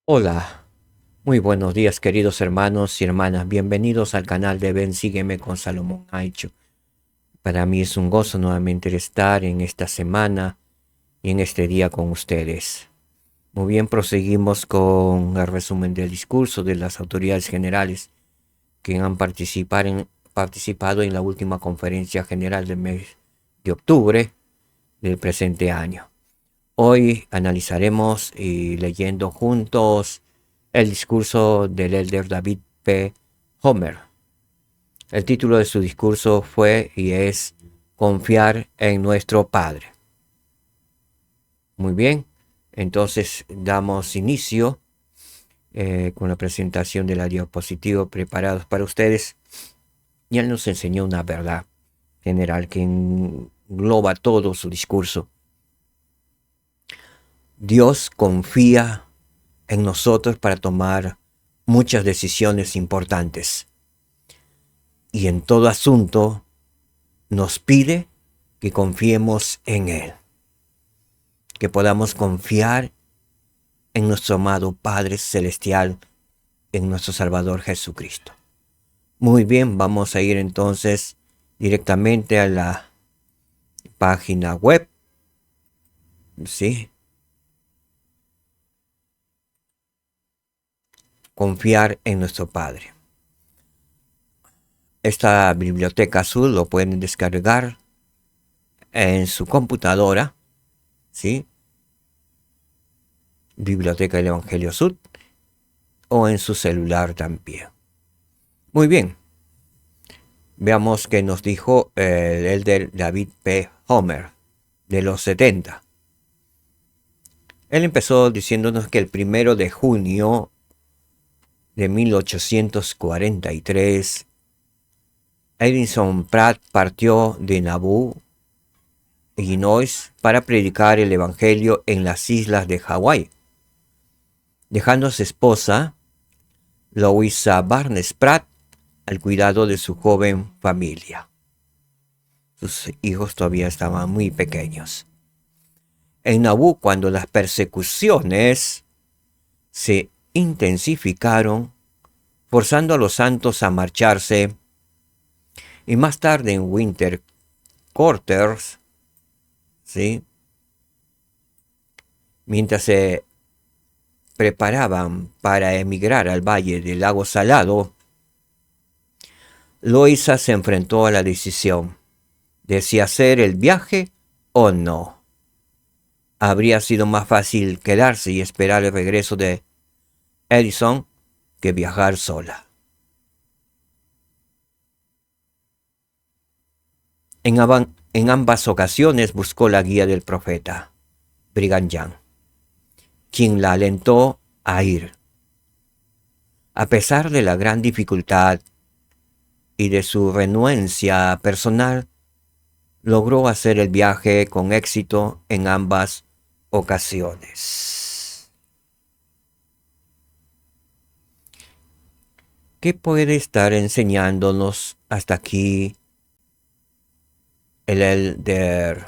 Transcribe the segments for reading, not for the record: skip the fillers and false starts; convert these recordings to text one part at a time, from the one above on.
Hola, muy buenos días queridos hermanos y hermanas, bienvenidos al canal de Ven Sígueme con Salomón Aicho. Para mí es un gozo nuevamente estar en esta semana y en este día con ustedes. Muy bien, proseguimos con el resumen del discurso de las autoridades generales que han participado en la última conferencia general del mes de octubre del presente año. Hoy analizaremos y leyendo juntos el discurso del elder David P. Homer. El título de su discurso fue y es Confiar en nuestro Padre. Muy bien, entonces damos inicio con la presentación de la diapositiva preparados para ustedes. Y él nos enseñó una verdad general que engloba todo su discurso. Dios confía en nosotros para tomar muchas decisiones importantes. Y en todo asunto nos pide que confiemos en Él, que podamos confiar en nuestro amado Padre Celestial, en nuestro Salvador Jesucristo. Muy bien, vamos a ir entonces directamente a la página web, ¿sí? Confiar en nuestro Padre. Esta biblioteca azul lo pueden descargar en su computadora, ¿sí? Biblioteca del Evangelio Sud, o en su celular también. Muy bien, veamos qué nos dijo el elder David P. Homer de los 70. Él empezó diciéndonos que el 1 de junio de 1843, Edison Pratt partió de Nauvoo, Illinois, para predicar el Evangelio en las islas de Hawái, dejando a su esposa, Louisa Barnes Pratt, al cuidado de su joven familia. Sus hijos todavía estaban muy pequeños. En Nauvoo, cuando las persecuciones se intensificaron, forzando a los santos a marcharse, y más tarde en Winter Quarters, ¿sí? Mientras se preparaban para emigrar al valle del lago Salado, Loisa se enfrentó a la decisión de si hacer el viaje o no. Habría sido más fácil quedarse y esperar el regreso de Edison que viajar sola. En ambas ocasiones buscó la guía del profeta, Brigham Young, quien la alentó a ir. A pesar de la gran dificultad y de su renuencia personal, logró hacer el viaje con éxito en ambas ocasiones. ¿Qué puede estar enseñándonos hasta aquí el elder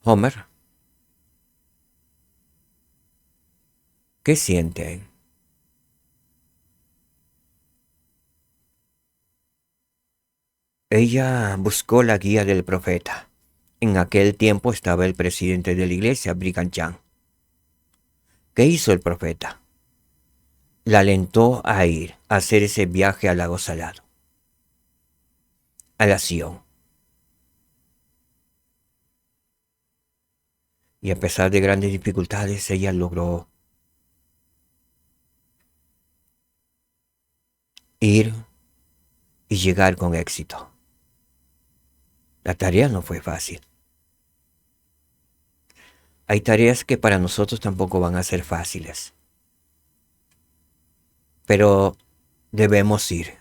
Homer? ¿Qué sienten? Ella buscó la guía del profeta. En aquel tiempo estaba el presidente de la iglesia, Brigham Young. ¿Qué hizo el profeta? La alentó a ir a hacer ese viaje al lago Salado, a la Sion. Y a pesar de grandes dificultades, ella logró ir y llegar con éxito. La tarea no fue fácil. Hay tareas que para nosotros tampoco van a ser fáciles, pero debemos ir.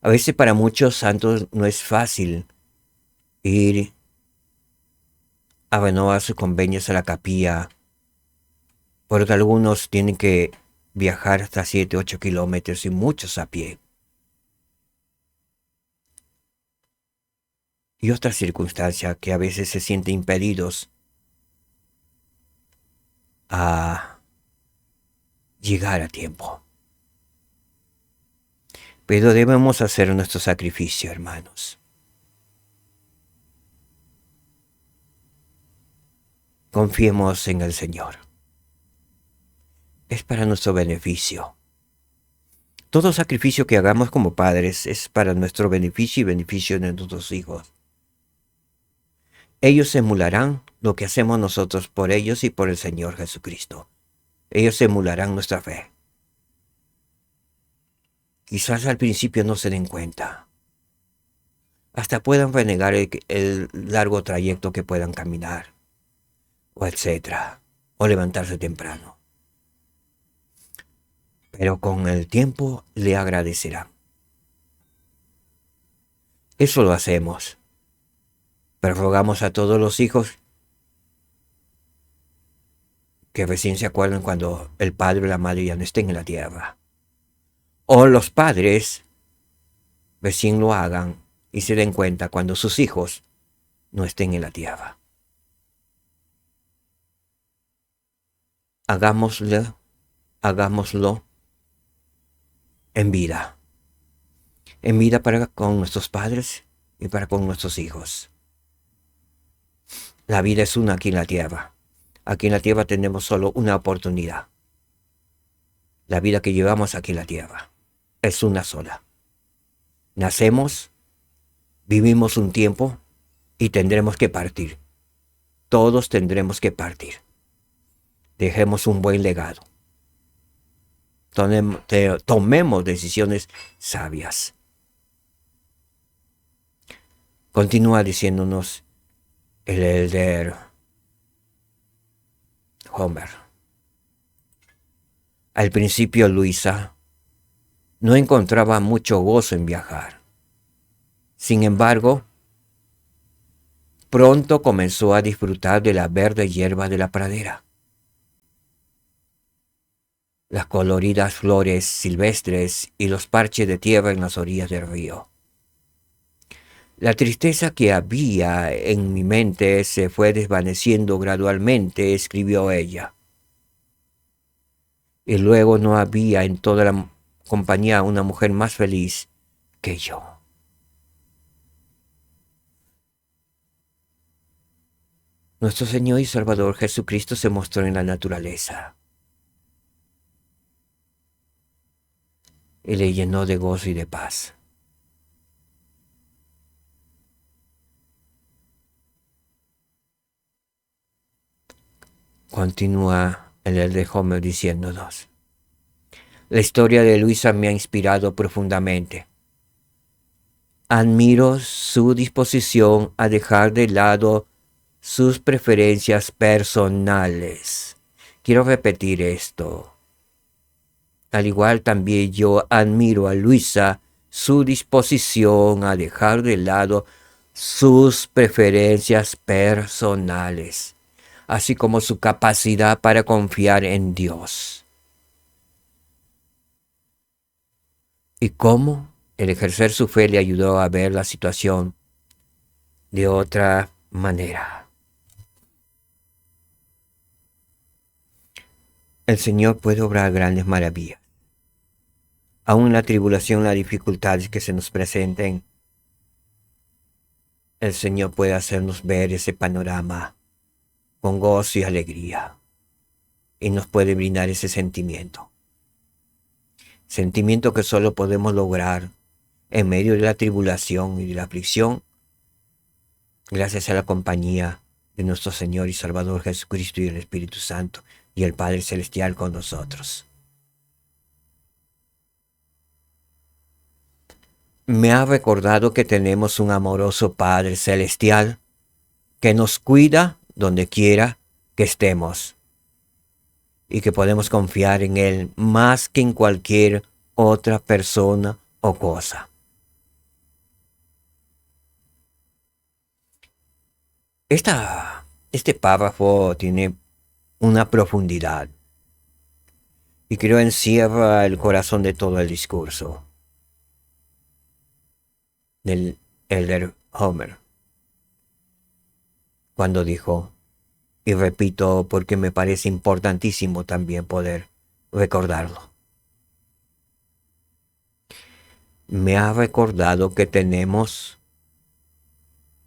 A veces para muchos santos no es fácil ir a renovar sus convenios a la capilla, porque algunos tienen que viajar hasta 7, 8 kilómetros y muchos a pie. Y otras circunstancias que a veces se sienten impedidos a llegar a tiempo. Pero debemos hacer nuestro sacrificio, hermanos. Confiemos en el Señor. Es para nuestro beneficio. Todo sacrificio que hagamos como padres es para nuestro beneficio y beneficio de nuestros hijos. Ellos emularán lo que hacemos nosotros por ellos y por el Señor Jesucristo. Ellos emularán nuestra fe. Quizás al principio no se den cuenta. Hasta puedan renegar el largo trayecto que puedan caminar, o etcétera, o levantarse temprano. Pero con el tiempo le agradecerán. Eso lo hacemos. Pero rogamos a todos los hijos que recién se acuerden cuando el padre o la madre ya no estén en la tierra. O los padres recién lo hagan y se den cuenta cuando sus hijos no estén en la tierra. Hagámoslo en vida. En vida para con nuestros padres y para con nuestros hijos. La vida es una aquí en la tierra. Aquí en la tierra tenemos solo una oportunidad. La vida que llevamos aquí en la tierra es una sola. Nacemos, vivimos un tiempo y tendremos que partir. Todos tendremos que partir. Dejemos un buen legado. Tomemos decisiones sabias. Continúa diciéndonos el elder Homer. Al principio Luisa no encontraba mucho gozo en viajar. Sin embargo, pronto comenzó a disfrutar de la verde hierba de la pradera, las coloridas flores silvestres y los parches de tierra en las orillas del río. La tristeza que había en mi mente se fue desvaneciendo gradualmente, escribió ella. Y luego no había en toda la compañía una mujer más feliz que yo. Nuestro Señor y Salvador Jesucristo se mostró en la naturaleza y le llenó de gozo y de paz. Continúa el de Homer diciéndonos: la historia de Luisa me ha inspirado profundamente. Admiro su disposición a dejar de lado sus preferencias personales. Quiero repetir esto. Al igual también yo admiro a Luisa su disposición a dejar de lado sus preferencias personales, así como su capacidad para confiar en Dios. Y cómo el ejercer su fe le ayudó a ver la situación de otra manera. El Señor puede obrar grandes maravillas. Aún en la tribulación, las dificultades que se nos presenten, el Señor puede hacernos ver ese panorama con gozo y alegría. Y nos puede brindar ese sentimiento. Sentimiento que solo podemos lograr en medio de la tribulación y de la aflicción, gracias a la compañía de nuestro Señor y Salvador Jesucristo y el Espíritu Santo y el Padre Celestial con nosotros. Me ha recordado que tenemos un amoroso Padre Celestial que nos cuida donde quiera que estemos y que podemos confiar en Él más que en cualquier otra persona o cosa. Este párrafo tiene una profundidad y creo encierra el corazón de todo el discurso del elder Homer, cuando dijo: Y repito, porque me parece importantísimo también poder recordarlo. Me ha recordado que tenemos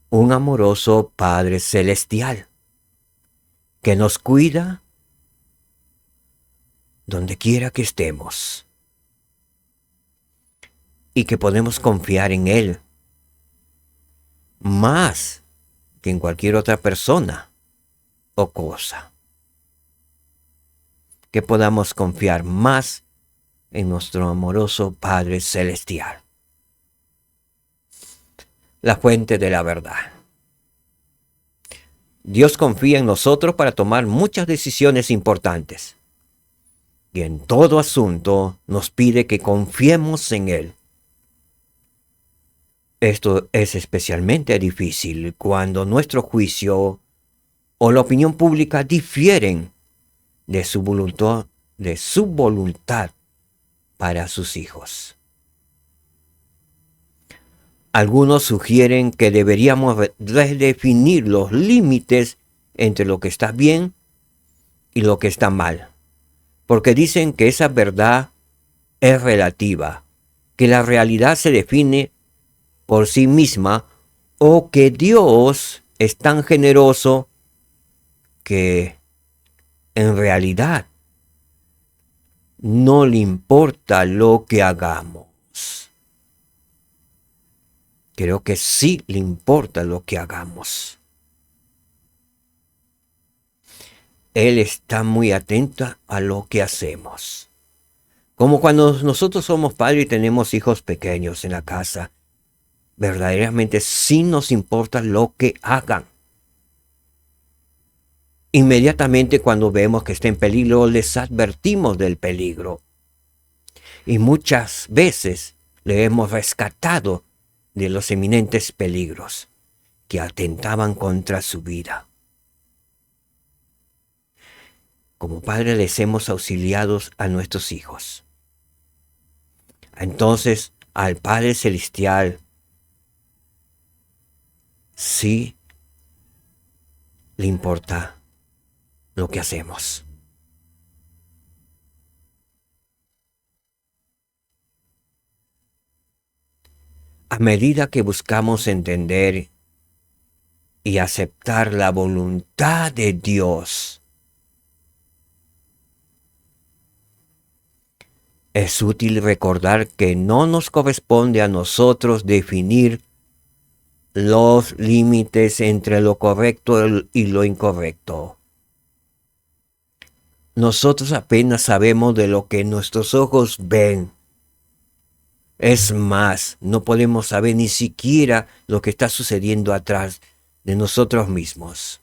un amoroso Padre Celestial que nos cuida donde quiera que estemos y que podemos confiar en Él más que en cualquier otra persona o cosa. Que podamos confiar más en nuestro amoroso Padre Celestial, la fuente de la verdad. Dios confía en nosotros para tomar muchas decisiones importantes. Y en todo asunto nos pide que confiemos en Él. Esto es especialmente difícil cuando nuestro juicio o la opinión pública difieren de su voluntad para sus hijos. Algunos sugieren que deberíamos redefinir los límites entre lo que está bien y lo que está mal, porque dicen que esa verdad es relativa, que la realidad se define por sí misma o que Dios es tan generoso que en realidad no le importa lo que hagamos. Creo que sí le importa lo que hagamos. Él está muy atento a lo que hacemos. Como cuando nosotros somos padres y tenemos hijos pequeños en la casa. Verdaderamente sí nos importa lo que hagan. Inmediatamente cuando vemos que está en peligro, les advertimos del peligro. Y muchas veces le hemos rescatado de los eminentes peligros que atentaban contra su vida. Como padres les hemos auxiliado a nuestros hijos. Entonces, al Padre Celestial sí le importa lo que hacemos. A medida que buscamos entender y aceptar la voluntad de Dios, es útil recordar que no nos corresponde a nosotros definir los límites entre lo correcto y lo incorrecto. Nosotros apenas sabemos de lo que nuestros ojos ven. Es más, no podemos saber ni siquiera lo que está sucediendo atrás de nosotros mismos.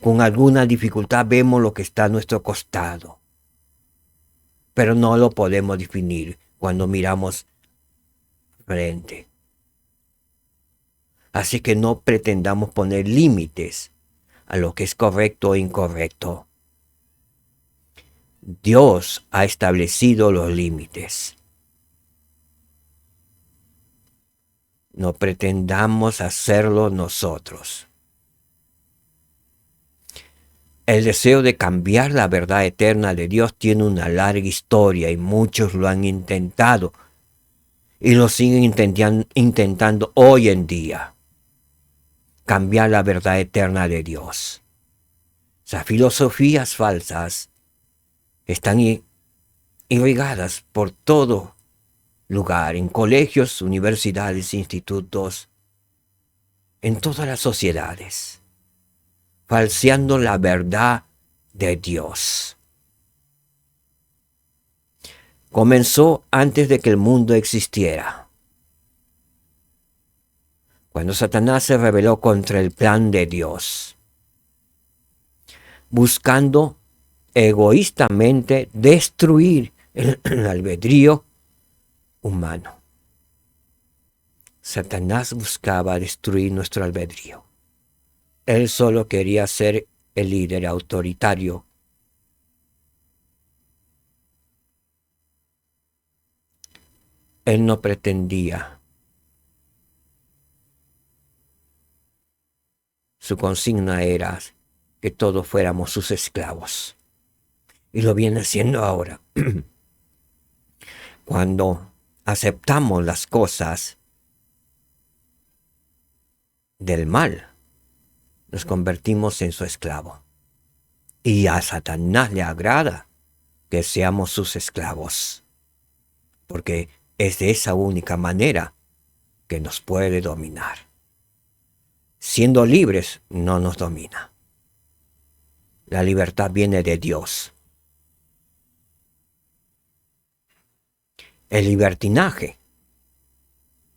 Con alguna dificultad vemos lo que está a nuestro costado, pero no lo podemos definir cuando miramos frente. Así que no pretendamos poner límites a lo que es correcto o incorrecto. Dios ha establecido los límites. No pretendamos hacerlo nosotros. El deseo de cambiar la verdad eterna de Dios tiene una larga historia y muchos lo han intentado y lo siguen intentando hoy en día. Cambiar la verdad eterna de Dios. Esas filosofías falsas están irrigadas por todo lugar, en colegios, universidades, institutos, en todas las sociedades, falseando la verdad de Dios. Comenzó antes de que el mundo existiera, cuando Satanás se rebeló contra el plan de Dios, buscando egoístamente destruir el albedrío humano. Satanás buscaba destruir nuestro albedrío. Él solo quería ser el líder autoritario. Él no pretendía su consigna era que todos fuéramos sus esclavos. Y lo viene haciendo ahora. Cuando aceptamos las cosas del mal, nos convertimos en su esclavo. Y a Satanás le agrada que seamos sus esclavos, porque es de esa única manera que nos puede dominar. Siendo libres, no nos domina. La libertad viene de Dios. El libertinaje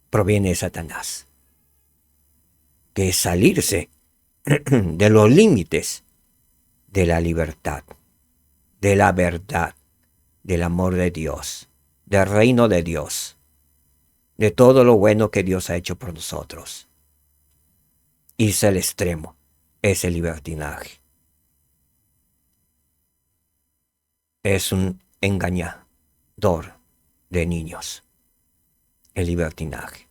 proviene de Satanás, que es salirse de los límites de la libertad, de la verdad, del amor de Dios, del reino de Dios, de todo lo bueno que Dios ha hecho por nosotros. Irse al extremo es el libertinaje. Es un engañador de niños, el libertinaje.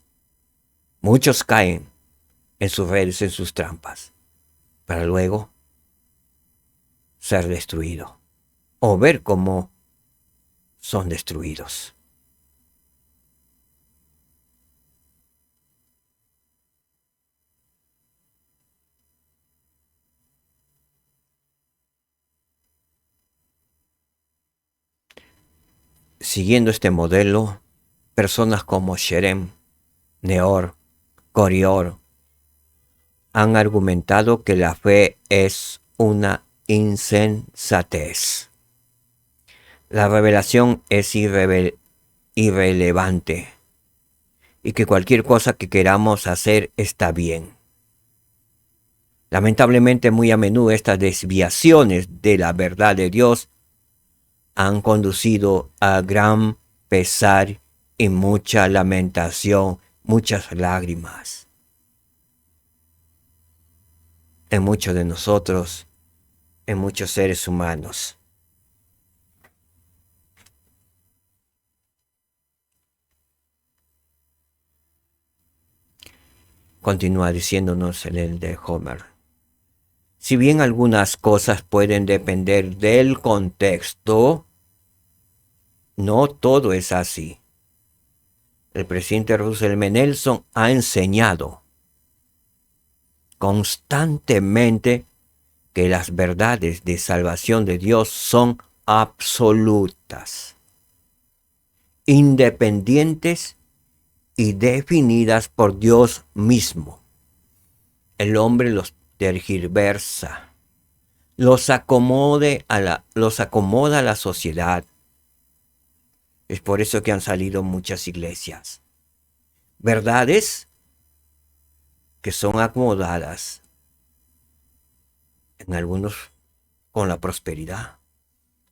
Muchos caen en sus redes, en sus trampas, para luego ser destruidos o ver cómo son destruidos. Siguiendo este modelo, personas como Sherem, Neor, Corior han argumentado que la fe es una insensatez. La revelación es irrelevante y que cualquier cosa que queramos hacer está bien. Lamentablemente, muy a menudo estas desviaciones de la verdad de Dios han conducido a gran pesar y mucha lamentación, muchas lágrimas en muchos de nosotros, en muchos seres humanos. Continúa diciéndonos en el de Homer. Si bien algunas cosas pueden depender del contexto, no todo es así. El presidente Russell M. Nelson ha enseñado constantemente que las verdades de salvación de Dios son absolutas, independientes y definidas por Dios mismo. El hombre los tergiversa, los acomoda a la sociedad. Es por eso que han salido muchas iglesias. Verdades que son acomodadas, en algunos con la prosperidad,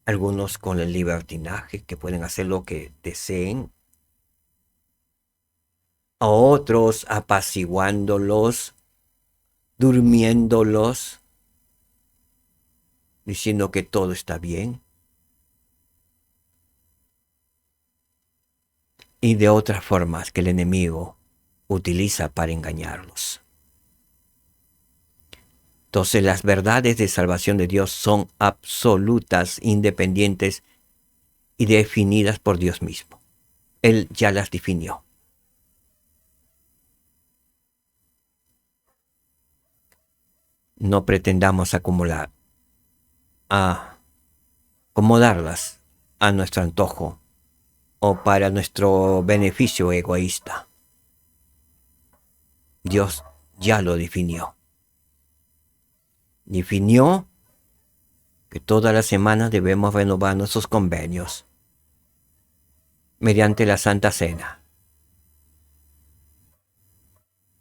algunos con el libertinaje, que pueden hacer lo que deseen, a otros apaciguándolos, durmiéndolos, diciendo que todo está bien, y de otras formas que el enemigo utiliza para engañarlos. Entonces las verdades de salvación de Dios son absolutas, independientes y definidas por Dios mismo. Él ya las definió. No pretendamos acomodarlas a nuestro antojo o para nuestro beneficio egoísta. Dios ya lo definió. Definió que todas las semanas debemos renovar nuestros convenios mediante la Santa Cena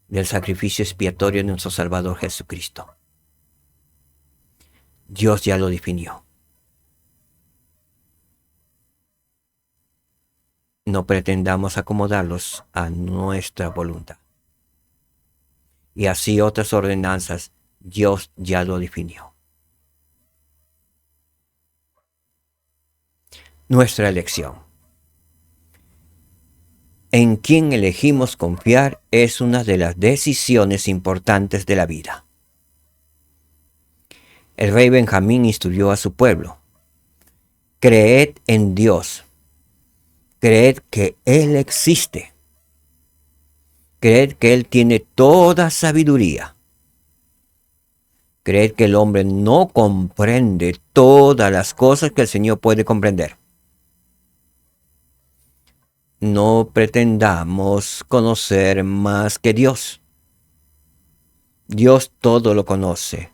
del sacrificio expiatorio de nuestro Salvador Jesucristo. Dios ya lo definió. No pretendamos acomodarlos a nuestra voluntad. Y así otras ordenanzas, Dios ya lo definió. Nuestra elección. En quién elegimos confiar es una de las decisiones importantes de la vida. el rey Benjamín instruyó a su pueblo: creed en Dios, creed que Él existe, creed que Él tiene toda sabiduría, creed que el hombre no comprende todas las cosas que el Señor puede comprender. No pretendamos conocer más que Dios. Dios todo lo conoce.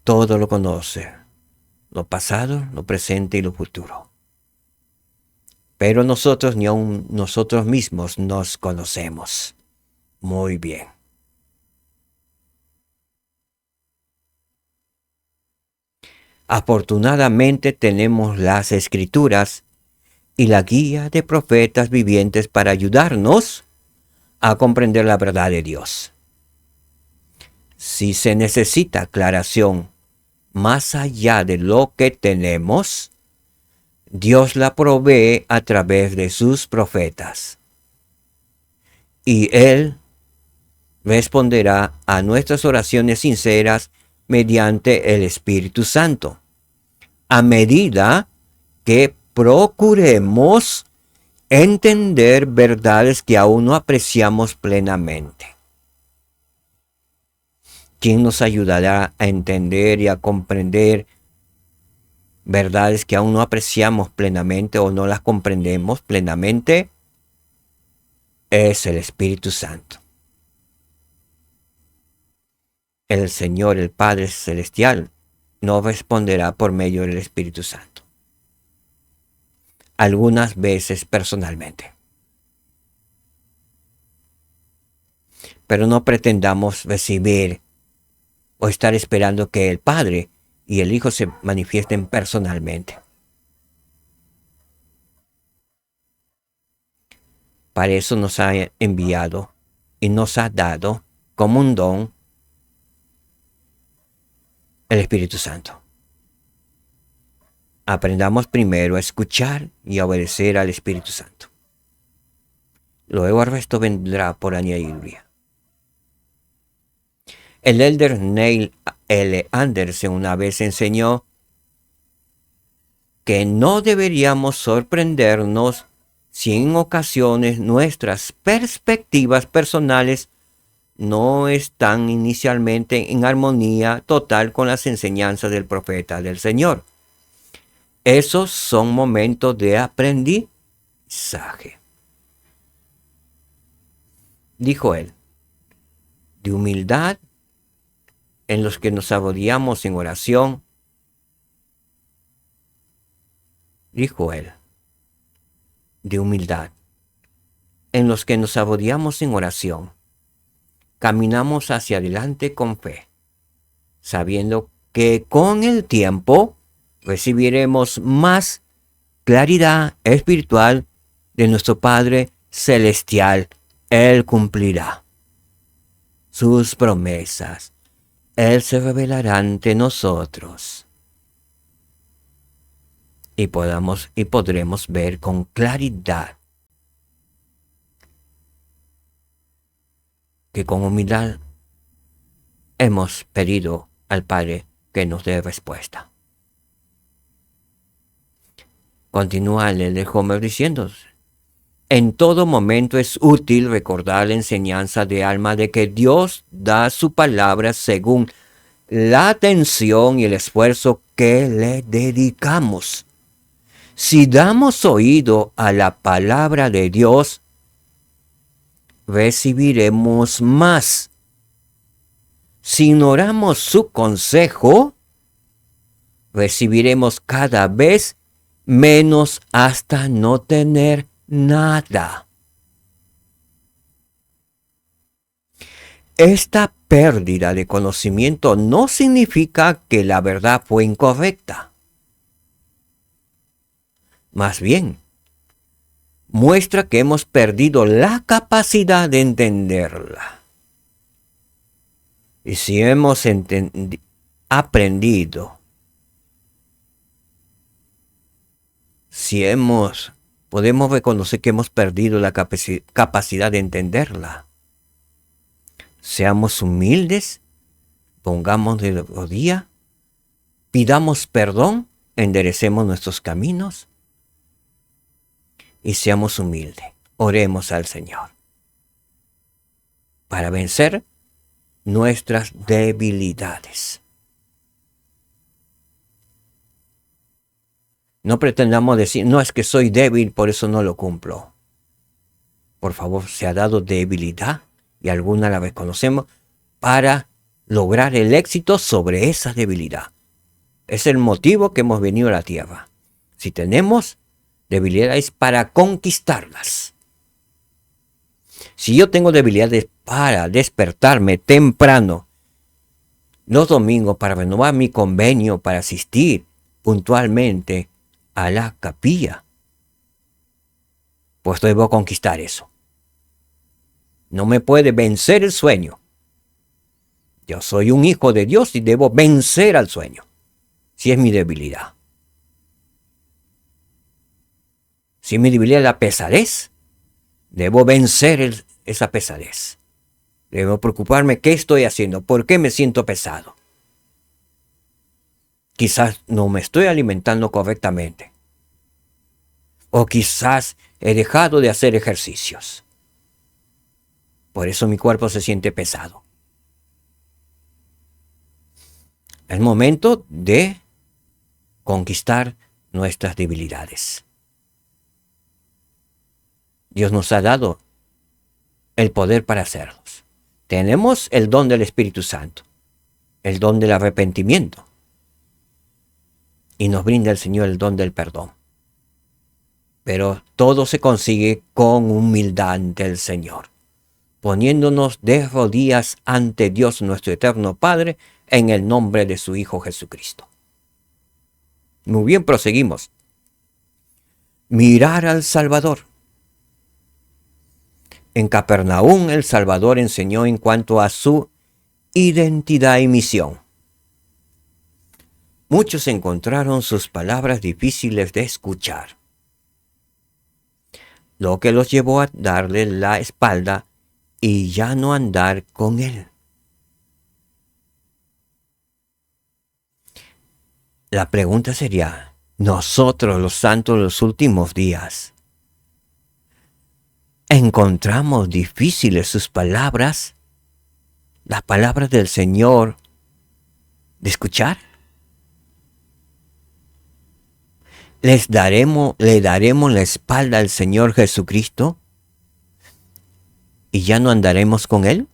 Todo lo conoce. Lo pasado, lo presente y lo futuro. Pero nosotros ni aun nosotros mismos nos conocemos muy bien. Afortunadamente tenemos las Escrituras y la guía de profetas vivientes para ayudarnos a comprender la verdad de Dios. Si se necesita aclaración más allá de lo que tenemos, Dios la provee a través de sus profetas. Y Él responderá a nuestras oraciones sinceras mediante el Espíritu Santo, a medida que procuremos entender verdades que aún no apreciamos plenamente. ¿Quién nos ayudará a entender y a comprender verdades que aún no apreciamos plenamente o no las comprendemos plenamente? Es el Espíritu Santo. El Señor, el Padre Celestial, nos responderá por medio del Espíritu Santo. Algunas veces personalmente. Pero no pretendamos recibir o estar esperando que el Padre y el Hijo se manifiesten personalmente. Para eso nos ha enviado y nos ha dado como un don el Espíritu Santo. Aprendamos primero a escuchar y a obedecer al Espíritu Santo. Luego el resto vendrá por añadidura. El elder Neil L. Anderson una vez enseñó que no deberíamos sorprendernos si en ocasiones nuestras perspectivas personales no están inicialmente en armonía total con las enseñanzas del profeta del Señor. Esos son momentos de aprendizaje. Dijo él, de humildad en los que nos arrodillamos en oración. Dijo él, de humildad en los que nos arrodillamos en oración. Caminamos hacia adelante con fe, sabiendo que con el tiempo recibiremos más claridad espiritual de nuestro Padre Celestial. Él cumplirá sus promesas. Él se revelará ante nosotros. Y podremos ver con claridad que con humildad hemos pedido al Padre que nos dé respuesta. Continúa el Homer diciendo, en todo momento es útil recordar la enseñanza de alma de que Dios da su palabra según la atención y el esfuerzo que le dedicamos. Si damos oído a la palabra de Dios, recibiremos más. Si ignoramos su consejo, recibiremos cada vez menos hasta no tener nada. Esta pérdida de conocimiento no significa que la verdad fue incorrecta. Más bien, muestra que hemos perdido la capacidad de entenderla. Y si hemos aprendido, podemos reconocer que hemos perdido la capacidad de entenderla. Seamos humildes, pongamos de rodilla, pidamos perdón, enderecemos nuestros caminos y seamos humildes. Oremos al Señor para vencer nuestras debilidades. No pretendamos decir, no, es que soy débil, por eso no lo cumplo. Por favor, se ha dado debilidad, y alguna la reconocemos, para lograr el éxito sobre esa debilidad. Es el motivo que hemos venido a la tierra. Si tenemos debilidades, para conquistarlas. Si yo tengo debilidades para despertarme temprano los domingos, para renovar mi convenio, para asistir puntualmente a la capilla, pues debo conquistar eso. No me puede vencer el sueño. Yo soy un hijo de Dios y debo vencer al sueño, si es mi debilidad. Si mi debilidad es la pesadez, debo vencer esa pesadez. Debo preocuparme qué estoy haciendo, por qué me siento pesado. Quizás no me estoy alimentando correctamente. O quizás he dejado de hacer ejercicios. Por eso mi cuerpo se siente pesado. Es momento de conquistar nuestras debilidades. Dios nos ha dado el poder para hacerlos. Tenemos el don del Espíritu Santo, el don del arrepentimiento. Y nos brinda el Señor el don del perdón. Pero todo se consigue con humildad ante el Señor, poniéndonos de rodillas ante Dios nuestro eterno Padre, en el nombre de su Hijo Jesucristo. Muy bien, proseguimos. Mirar al Salvador. En Capernaum el Salvador enseñó en cuanto a su identidad y misión. Muchos encontraron sus palabras difíciles de escuchar, lo que los llevó a darle la espalda y ya no andar con él. La pregunta sería, nosotros los santos de los últimos días, ¿encontramos difíciles sus palabras, las palabras del Señor, de escuchar? ¿Le daremos la espalda al Señor Jesucristo y ya no andaremos con Él?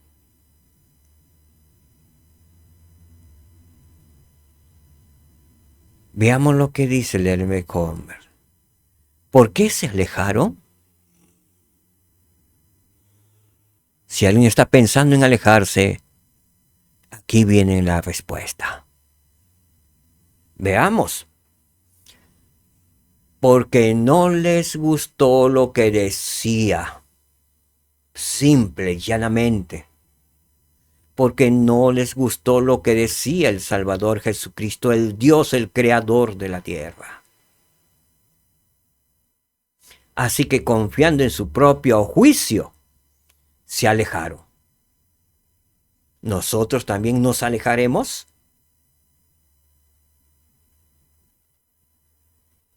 Veamos lo que dice el Hermes Comer. ¿Por qué se alejaron? Si alguien está pensando en alejarse, aquí viene la respuesta. Veamos. Porque no les gustó lo que decía. Simple y llanamente. Porque no les gustó lo que decía el Salvador Jesucristo, el Dios, el Creador de la tierra. Así que confiando en su propio juicio, se alejaron. ¿Nosotros también nos alejaremos?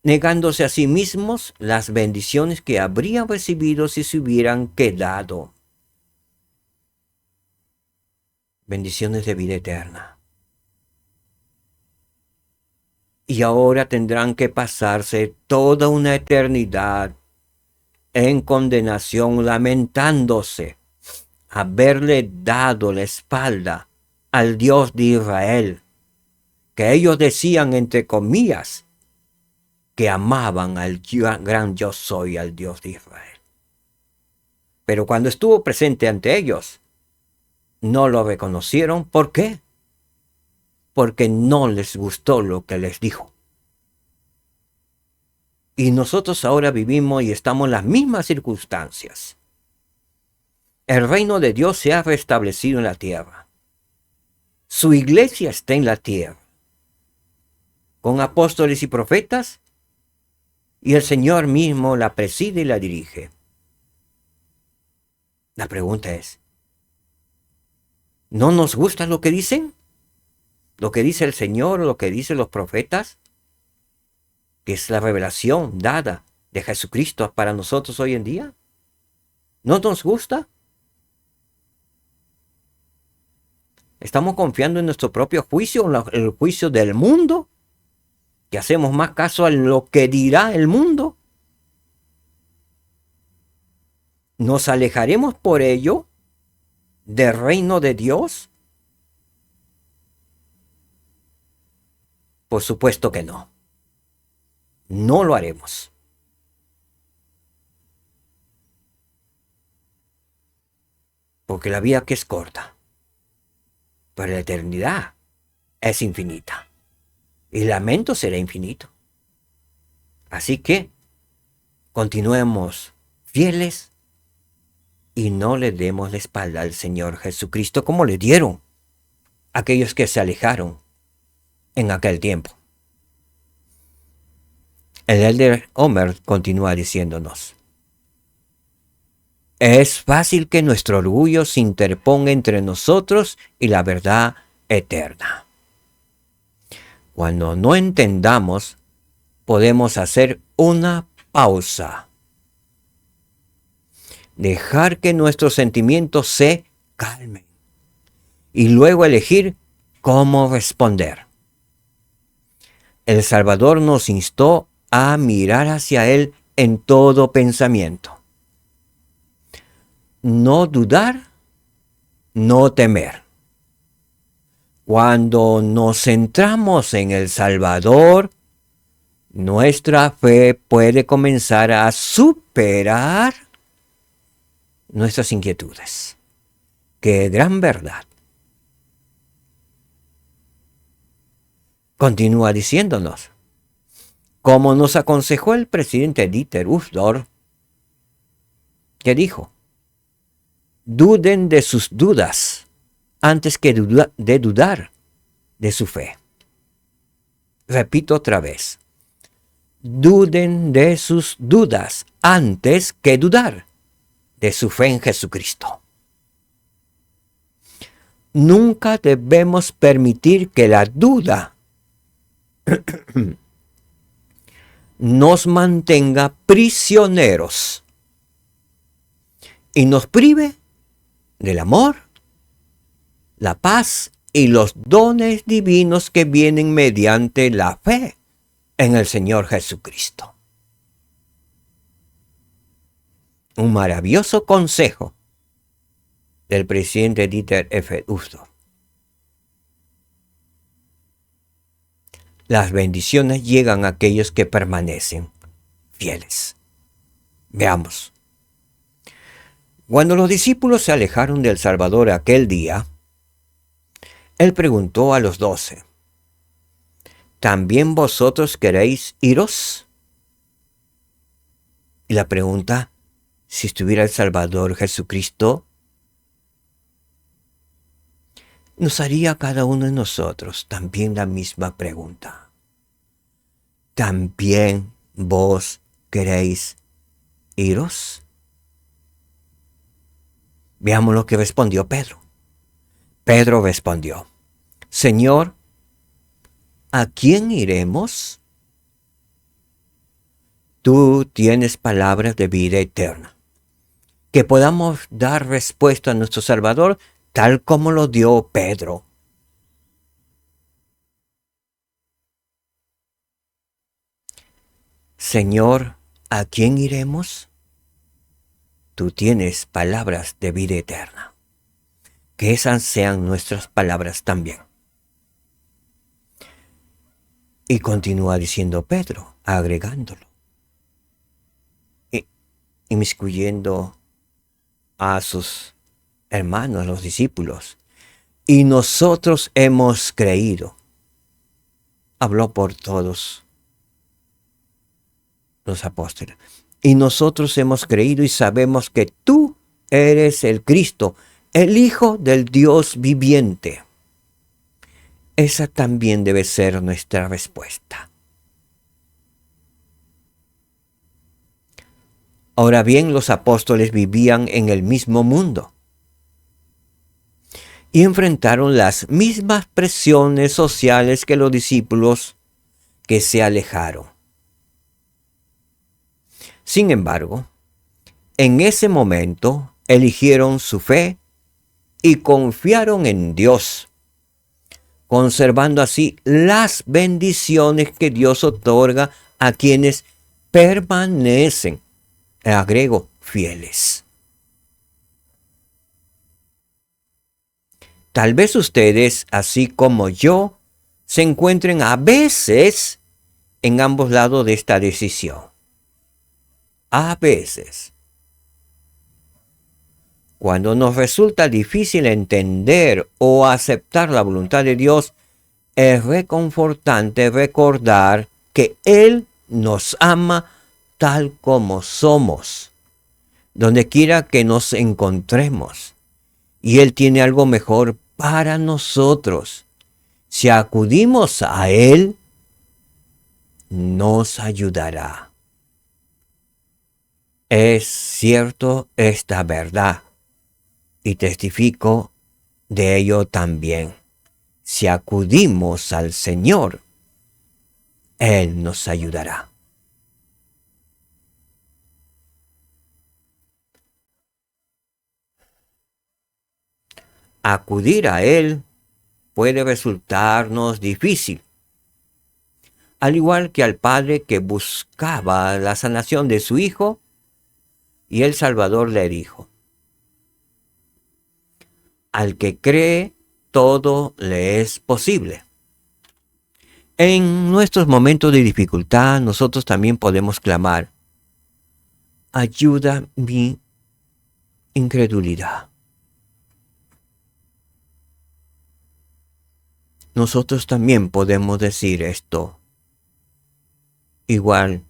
Negándose a sí mismos las bendiciones que habrían recibido si se hubieran quedado. Bendiciones de vida eterna. Y ahora tendrán que pasarse toda una eternidad en condenación, lamentándose haberle dado la espalda al Dios de Israel, que ellos decían, entre comillas, que amaban al gran yo soy, al Dios de Israel. Pero cuando estuvo presente ante ellos, no lo reconocieron. ¿Por qué? Porque no les gustó lo que les dijo. Y nosotros ahora vivimos y estamos en las mismas circunstancias. El reino de Dios se ha restablecido en la tierra. Su iglesia está en la tierra, con apóstoles y profetas, y el Señor mismo la preside y la dirige. La pregunta es, ¿No nos gusta lo que dicen? Lo que dice el Señor, lo que dicen los profetas, que es la revelación dada de Jesucristo para nosotros hoy en día. ¿No nos gusta? ¿Estamos confiando en nuestro propio juicio, en el juicio del mundo? ¿Que hacemos más caso a lo que dirá el mundo? ¿Nos alejaremos por ello del reino de Dios? Por supuesto que no. No lo haremos. Porque la vida que es corta, pero la eternidad es infinita. Y el lamento será infinito. Así que continuemos fieles y no le demos la espalda al Señor Jesucristo como le dieron aquellos que se alejaron en aquel tiempo. El elder Omer continúa diciéndonos: es fácil que nuestro orgullo se interponga entre nosotros y la verdad eterna. Cuando no entendamos, podemos hacer una pausa. Dejar que nuestros sentimientos se calmen y luego elegir cómo responder. El Salvador nos instó a mirar hacia Él en todo pensamiento. No dudar, no temer. Cuando nos centramos en el Salvador, nuestra fe puede comenzar a superar nuestras inquietudes. ¡Qué gran verdad! Continúa diciéndonos, como nos aconsejó el presidente Dieter Uchtdorf, que dijo: duden de sus dudas antes que de dudar de su fe. Repito otra vez, duden de sus dudas antes que dudar de su fe en Jesucristo. Nunca debemos permitir que la duda nos mantenga prisioneros y nos prive del amor, la paz y los dones divinos que vienen mediante la fe en el Señor Jesucristo. Un maravilloso consejo del presidente Dieter F. Uchtdorf. Las bendiciones llegan a aquellos que permanecen fieles. Veamos. Cuando los discípulos se alejaron del Salvador aquel día, Él preguntó a los 12, ¿también vosotros queréis iros? Y la pregunta, si estuviera el Salvador Jesucristo, nos haría a cada uno de nosotros también la misma pregunta. ¿También vos queréis iros? Veamos lo que respondió Pedro. Pedro respondió, Señor, ¿a quién iremos? Tú tienes palabras de vida eterna. Que podamos dar respuesta a nuestro Salvador tal como lo dio Pedro. Señor, ¿a quién iremos? Tú tienes palabras de vida eterna. Que esas sean nuestras palabras también. Y continúa diciendo Pedro, agregándolo, inmiscuyendo a sus hermanos, los discípulos. Y nosotros hemos creído. Habló por todos los apóstoles. Y nosotros hemos creído y sabemos que tú eres el Cristo, el Hijo del Dios viviente. Esa también debe ser nuestra respuesta. Ahora bien, los apóstoles vivían en el mismo mundo. y enfrentaron las mismas presiones sociales que los discípulos que se alejaron. Sin embargo, en ese momento eligieron su fe y confiaron en Dios, conservando así las bendiciones que Dios otorga a quienes permanecen, agrego, fieles. Tal vez ustedes, así como yo, se encuentren a veces en ambos lados de esta decisión. A veces. Cuando nos resulta difícil entender o aceptar la voluntad de Dios, es reconfortante recordar que Él nos ama tal como somos, donde quiera que nos encontremos. Y Él tiene algo mejor para nosotros. Si acudimos a Él, nos ayudará. Es cierto esta verdad y testifico de ello también. Si acudimos al Señor, Él nos ayudará. Acudir a Él puede resultarnos difícil, al igual que al padre que buscaba la sanación de su hijo, y el Salvador le dijo: al que cree, todo le es posible. En nuestros momentos de dificultad, nosotros también podemos clamar: ayuda mi incredulidad. Nosotros también podemos decir esto, igual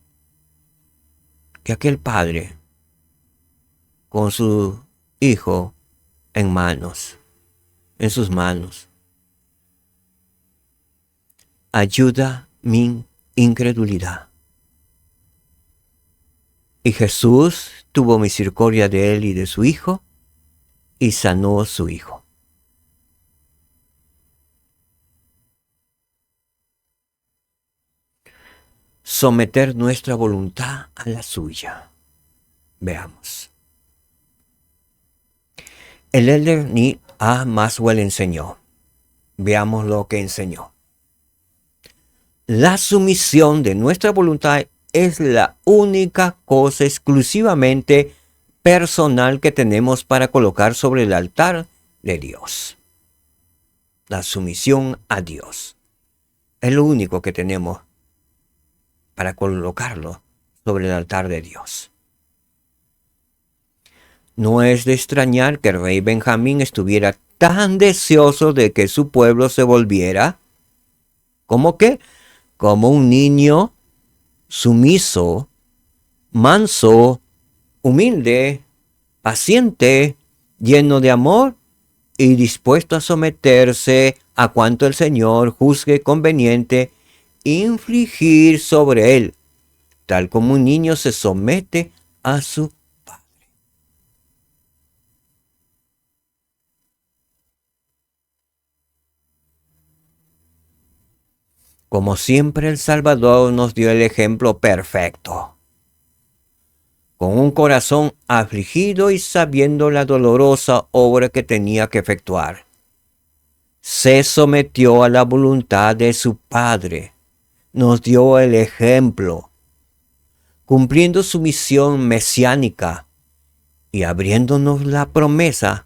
que aquel padre con su hijo en sus manos. Ayuda mi incredulidad. Y Jesús tuvo misericordia de él y de su hijo, y sanó a su hijo. Someter nuestra voluntad a la suya. Veamos. El elder Neal A. Maxwell enseñó. Veamos lo que enseñó. La sumisión de nuestra voluntad es la única cosa exclusivamente personal que tenemos para colocar sobre el altar de Dios. La sumisión a Dios es lo único que tenemos para colocarlo sobre el altar de Dios. No es de extrañar que el rey Benjamín estuviera tan deseoso de que su pueblo se volviera como un niño sumiso, manso, humilde, paciente, lleno de amor y dispuesto a someterse a cuanto el Señor juzgue conveniente infligir sobre él, tal como un niño se somete a su padre. Como siempre, el Salvador nos dio el ejemplo perfecto. Con un corazón afligido y sabiendo la dolorosa obra que tenía que efectuar, se sometió a la voluntad de su Padre. Nos dio el ejemplo, cumpliendo su misión mesiánica y abriéndonos la promesa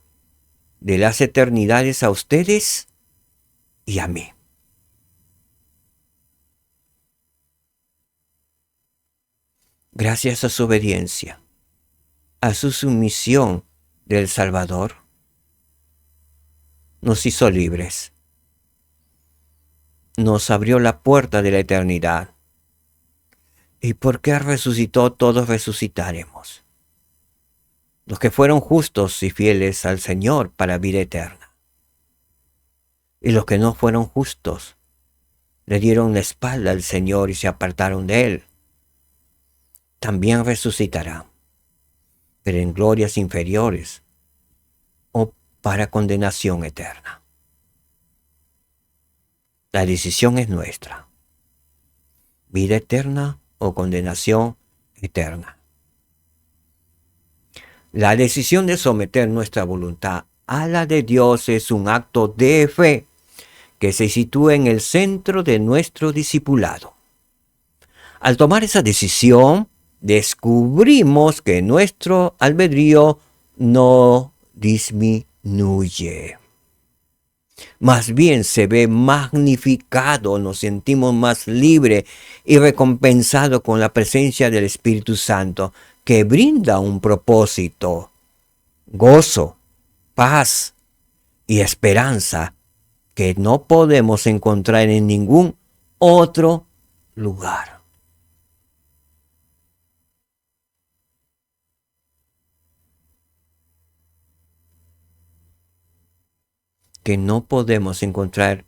de las eternidades a ustedes y a mí. Gracias a su obediencia, a su sumisión del Salvador, nos hizo libres. Nos abrió la puerta de la eternidad. ¿Y porque resucitó, todos resucitaremos? Los que fueron justos y fieles al Señor para vida eterna. Y los que no fueron justos, le dieron la espalda al Señor y se apartaron de Él, también resucitarán, pero en glorias inferiores o para condenación eterna. La decisión es nuestra. Vida eterna o condenación eterna. La decisión de someter nuestra voluntad a la de Dios es un acto de fe que se sitúa en el centro de nuestro discipulado. Al tomar esa decisión, descubrimos que nuestro albedrío no disminuye. Más bien se ve magnificado, nos sentimos más libres y recompensados con la presencia del Espíritu Santo, que brinda un propósito, gozo, paz y esperanza que no podemos encontrar en ningún otro lugar. Que no podemos encontrar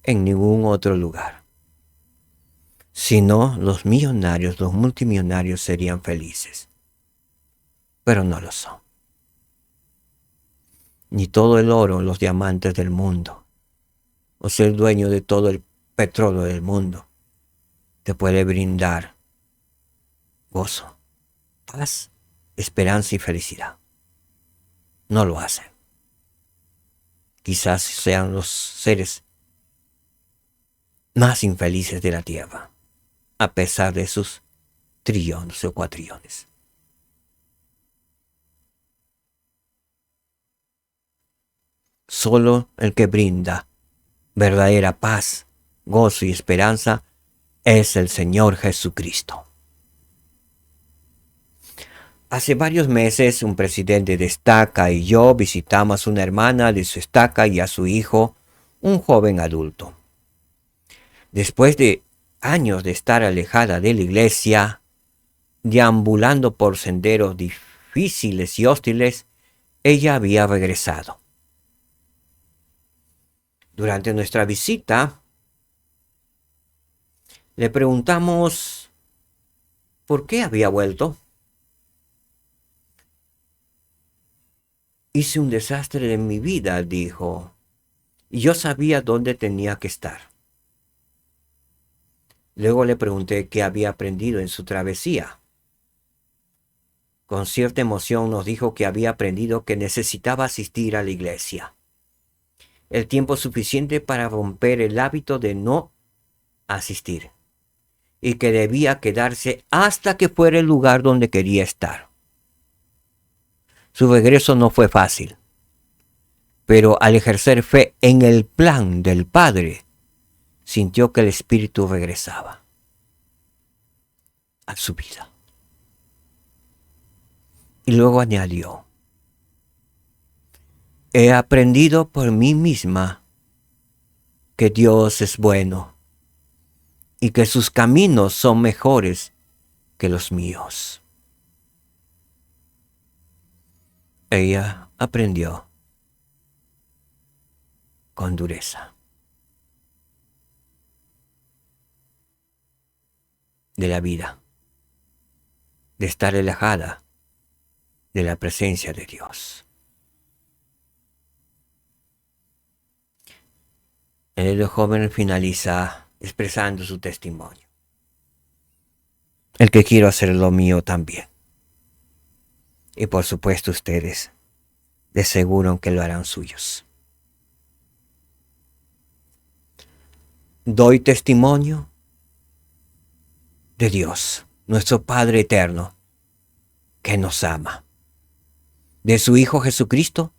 en ningún otro lugar. Si no, los millonarios, los multimillonarios serían felices. Pero no lo son. Ni todo el oro, los diamantes del mundo, o ser dueño de todo el petróleo del mundo, te puede brindar gozo, paz, esperanza y felicidad. No lo hacen. Quizás sean los seres más infelices de la tierra, a pesar de sus trillones o cuatrillones. Solo el que brinda verdadera paz, gozo y esperanza es el Señor Jesucristo. Hace varios meses un presidente de estaca y yo visitamos a una hermana de su estaca y a su hijo, un joven adulto. Después de años de estar alejada de la iglesia, deambulando por senderos difíciles y hostiles, ella había regresado. Durante nuestra visita, le preguntamos por qué había vuelto. Hice un desastre en mi vida, dijo, y yo sabía dónde tenía que estar. Luego le pregunté qué había aprendido en su travesía. Con cierta emoción nos dijo que había aprendido que necesitaba asistir a la iglesia. El tiempo suficiente para romper el hábito de no asistir, y que debía quedarse hasta que fuera el lugar donde quería estar. Su regreso no fue fácil, pero al ejercer fe en el plan del Padre, sintió que el Espíritu regresaba a su vida. Y luego añadió, he aprendido por mí misma que Dios es bueno y que sus caminos son mejores que los míos. Ella aprendió con dureza de la vida, de estar alejada de la presencia de Dios. El joven finaliza expresando su testimonio. El que quiero hacer lo mío también. Y por supuesto ustedes, de seguro que lo harán suyos. Doy testimonio de Dios, nuestro Padre eterno, que nos ama. De su Hijo Jesucristo,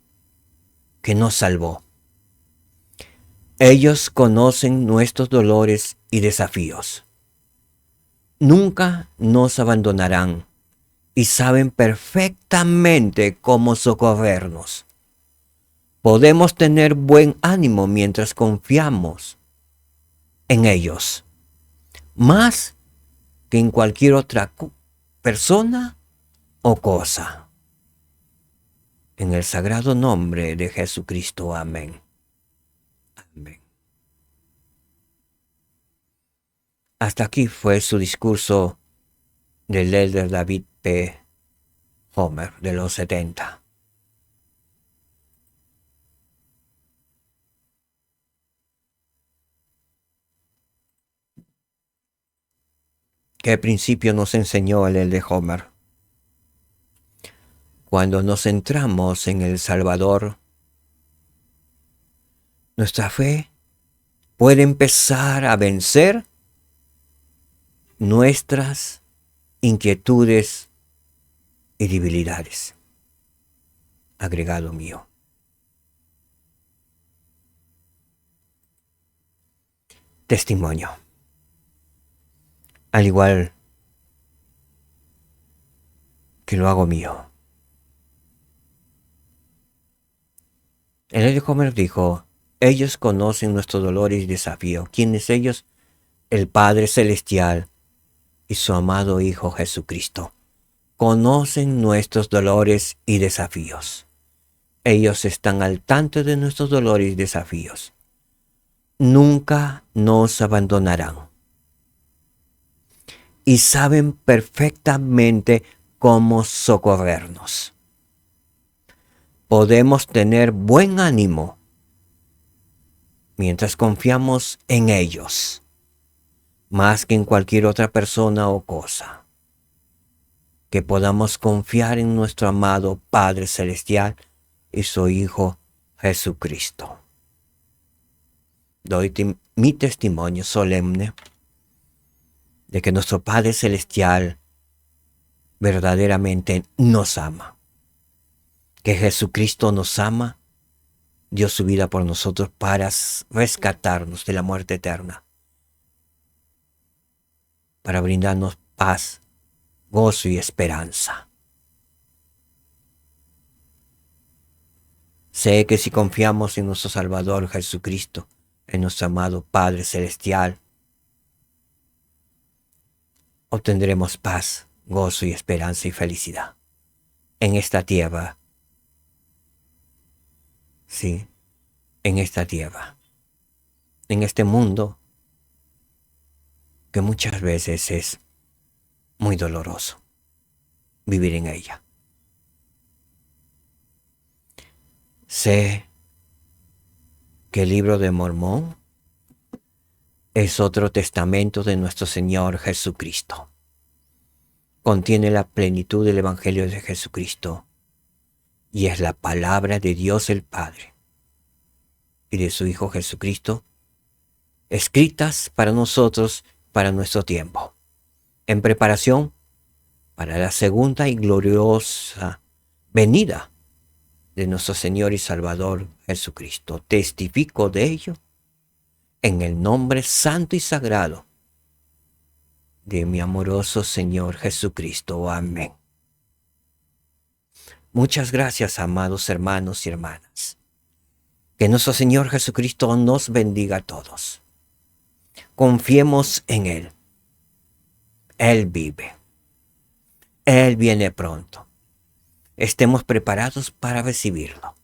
que nos salvó. Ellos conocen nuestros dolores y desafíos. Nunca nos abandonarán y saben perfectamente cómo socorrernos. Podemos tener buen ánimo mientras confiamos en ellos, más que en cualquier otra persona o cosa. En el sagrado nombre de Jesucristo. Amén. Amén. Hasta aquí fue su discurso del elder David P. Homer de los 70. que al principio nos enseñó el de Homer. Cuando nos centramos en el Salvador, nuestra fe puede empezar a vencer nuestras inquietudes y debilidades. Agregado mío. Testimonio. Al igual que lo hago mío. El Homer dijo: ellos conocen nuestros dolores y desafíos. ¿Quiénes ellos? El Padre Celestial y su amado Hijo Jesucristo. Conocen nuestros dolores y desafíos. Ellos están al tanto de nuestros dolores y desafíos. Nunca nos abandonarán. Y saben perfectamente cómo socorrernos. Podemos tener buen ánimo mientras confiamos en ellos, más que en cualquier otra persona o cosa. Que podamos confiar en nuestro amado Padre Celestial y su Hijo Jesucristo. Doy mi testimonio solemne de que nuestro Padre Celestial verdaderamente nos ama. Que Jesucristo nos ama, dio su vida por nosotros para rescatarnos de la muerte eterna, para brindarnos paz, gozo y esperanza. Sé que si confiamos en nuestro Salvador Jesucristo, en nuestro amado Padre Celestial, obtendremos paz, gozo y esperanza y felicidad en esta tierra. Sí, en esta tierra, en este mundo que muchas veces es muy doloroso vivir en ella. Sé que el libro de Mormón es otro testamento de nuestro Señor Jesucristo. Contiene la plenitud del Evangelio de Jesucristo y es la palabra de Dios el Padre y de su Hijo Jesucristo, escritas para nosotros, para nuestro tiempo, en preparación para la segunda y gloriosa venida de nuestro Señor y Salvador Jesucristo. Testifico de ello en el nombre santo y sagrado de mi amoroso Señor Jesucristo. Amén. Muchas gracias, amados hermanos y hermanas. Que nuestro Señor Jesucristo nos bendiga a todos. Confiemos en Él. Él vive. Él viene pronto. Estemos preparados para recibirlo.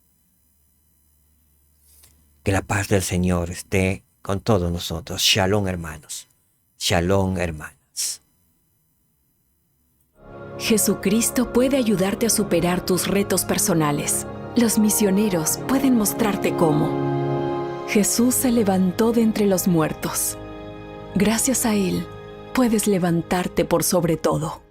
Que la paz del Señor esté con todos nosotros. Shalom, hermanos. Shalom, hermanas. Jesucristo puede ayudarte a superar tus retos personales. Los misioneros pueden mostrarte cómo. Jesús se levantó de entre los muertos. Gracias a Él, puedes levantarte por sobre todo.